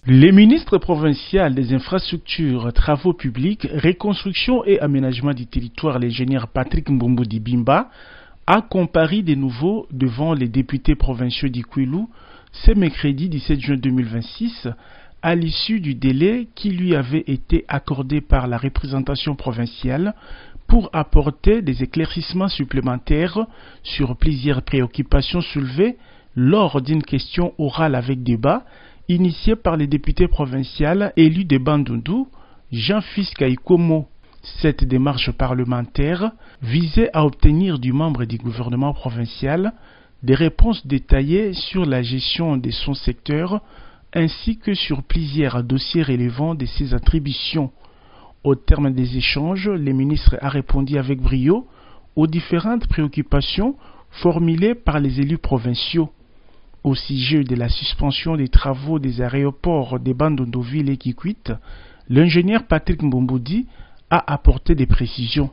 Les ministres provinciaux des infrastructures, travaux publics, reconstruction et aménagement du territoire, l'ingénieur Patrick Mbomboudi Bimba, a comparé de nouveau devant les députés provinciaux d'Ikwilu ce mercredi 17 juin 2026 à l'issue du délai qui lui avait été accordé par la représentation provinciale pour apporter des éclaircissements supplémentaires sur plusieurs préoccupations soulevées lors d'une question orale avec débat initiée par les députés provinciaux élus de Bandundu, Jean-Fils Kaikomo. Cette démarche parlementaire visait à obtenir du membre du gouvernement provincial des réponses détaillées sur la gestion de son secteur ainsi que sur plusieurs dossiers relevant de ses attributions. Au terme des échanges, le ministre a répondu avec brio aux différentes préoccupations formulées par les élus provinciaux. Au sujet de la suspension des travaux des aéroports de Bandundu-Ville et Kikwit, l'ingénieur Patrick Mbomboudi a apporté des précisions.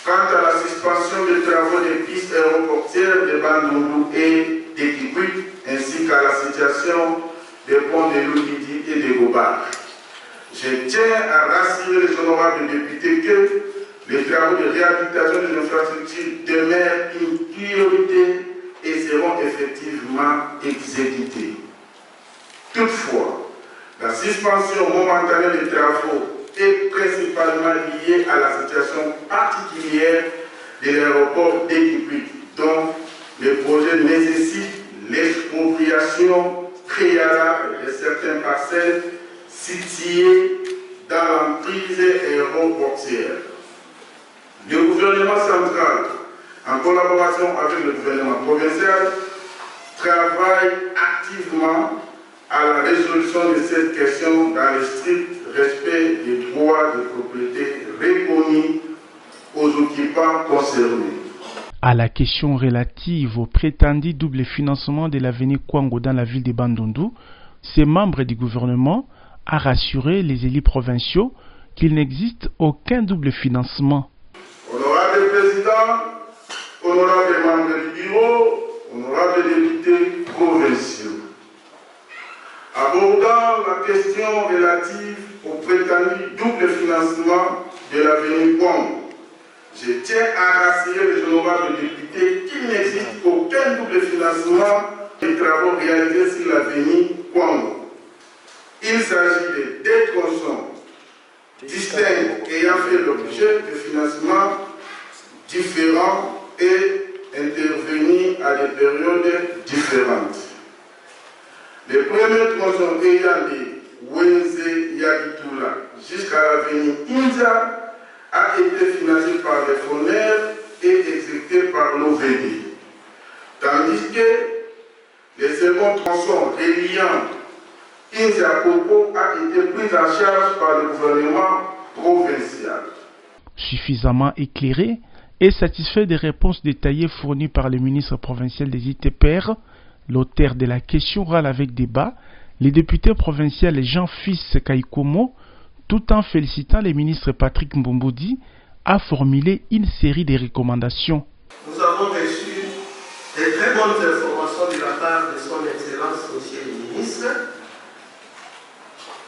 Quant à la suspension des travaux des pistes aéroportières de Bandundu et de Kikwit, ainsi qu'à la situation des ponts de Loulidi et de Gobar, je tiens à rassurer les honorables députés que les travaux de réhabilitation des infrastructures demeurent une priorité et seront effectivement exécutés. Toutefois, la suspension momentanée des travaux est principalement liée à la situation particulière de l'aéroport d'Kikwit, dont le projet nécessite l'expropriation préalable de certaines parcelles situées dans l'emprise aéroportière. Le gouvernement central, en collaboration avec le gouvernement provincial, travaille activement à la résolution de cette question dans le strict respect des droits de propriété reconnus aux occupants concernés. À la question relative au prétendu double financement de l'avenue Kwango dans la ville de Bandundu, ces membres du gouvernement a rassuré les élus provinciaux qu'il n'existe aucun double financement. Honorable Président, honorables membres du bureau, honorables députés provinciaux, abordant la question relative au prétendu double financement de l'avenue Kwango, je tiens à rassurer les honorables députés qu'il n'existe aucun double financement des travaux réalisés sur l'avenue Kwango. Il s'agit de deux tronçons distincts ayant fait l'objet de financements différents et intervenus à des périodes différentes. Le premier tronçon ayant de Wenze Yagitula jusqu'à l'avenue India a été financé par les fourneurs et exécuté par l'OVD, tandis que le second tronçon reliant India Koko a été pris en charge par le gouvernement provincial. Suffisamment éclairé et satisfait des réponses détaillées fournies par le ministre provincial des ITPR, l'auteur de la question orale avec débat, les députés provinciaux Jean-Fils Kaikomo, tout en félicitant le ministre Patrick Mbomboudi, a formulé une série de recommandations. Nous avons reçu de très bonnes informations de la part de son Excellence, Monsieur le ministre.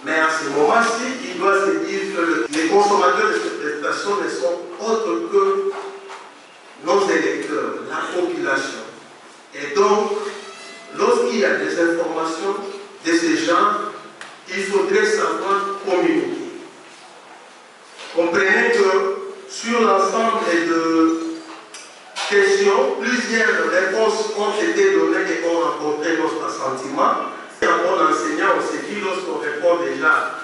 Mais à ce moment-ci, il doit se dire que les consommateurs de cette prestation ne sont autres que nos électeurs, la population. Et donc, lorsqu'il y a des informations de ces gens, il faudrait savoir communiquer. Comprenez que sur l'ensemble de questions, plusieurs réponses ont été données et ont rencontré notre assentiment. Et en bon enseignant, on se dit lorsqu'on répond déjà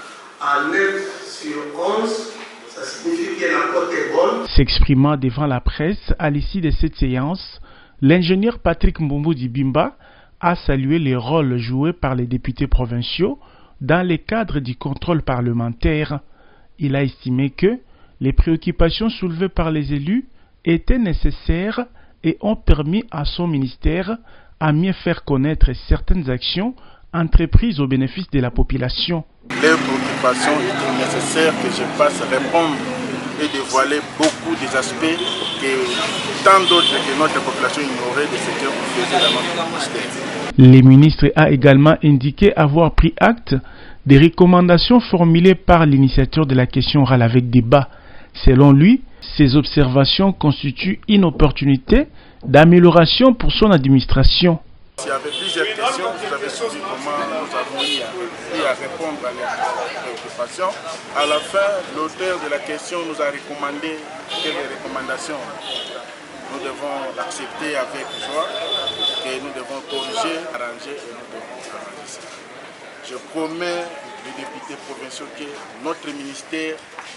à 9 sur 11, ça signifie que la cote est bonne. S'exprimant devant la presse à l'issue de cette séance, l'ingénieur Patrick Mbomboudi Bimba a salué les rôles joués par les députés provinciaux dans le cadre du contrôle parlementaire. Il a estimé que les préoccupations soulevées par les élus étaient nécessaires et ont permis à son ministère à mieux faire connaître certaines actions entreprises au bénéfice de la population. Les préoccupations étaient nécessaires que je fasse répondre et dévoiler beaucoup des aspects que tant d'autres que notre population ignorait de ce que vous faisiez dans notre ministère. Le ministre a également indiqué avoir pris acte des recommandations formulées par l'initiateur de la question orale avec débat. Selon lui, ces observations constituent une opportunité d'amélioration pour son administration. Il y avait plusieurs questions, vous avez suivi comment nous avons eu à répondre à les préoccupations. À la fin, l'auteur de la question nous a recommandé quelques recommandations. Nous devons l'accepter avec joie, que nous devons corriger, arranger et nous devons travailler ça. Je promets aux députés provinciaux que notre ministère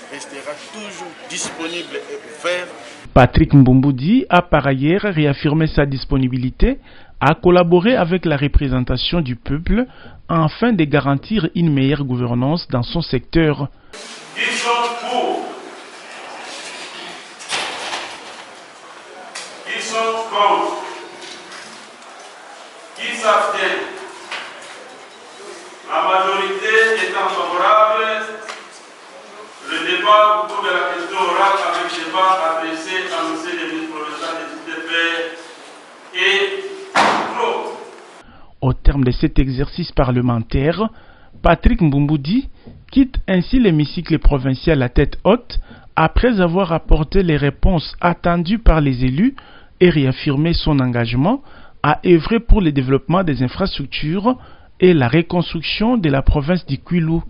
restera toujours disponible et ouvert. Patrick Mbumbudi a par ailleurs réaffirmé sa disponibilité à collaborer avec la représentation du peuple afin de garantir une meilleure gouvernance dans son secteur. Qui sont pour? Qui sont contre? Qui s'abstiennent? La majorité étant favorable, le débat autour de la question orale avec débat adressé à M. le ministre provincial des UDP est clos. Au terme de cet exercice parlementaire, Patrick Mbumbudi quitte ainsi l'hémicycle provincial à tête haute après avoir apporté les réponses attendues par les élus et réaffirmé son engagement à œuvrer pour le développement des infrastructures et la reconstruction de la province du Kwilu.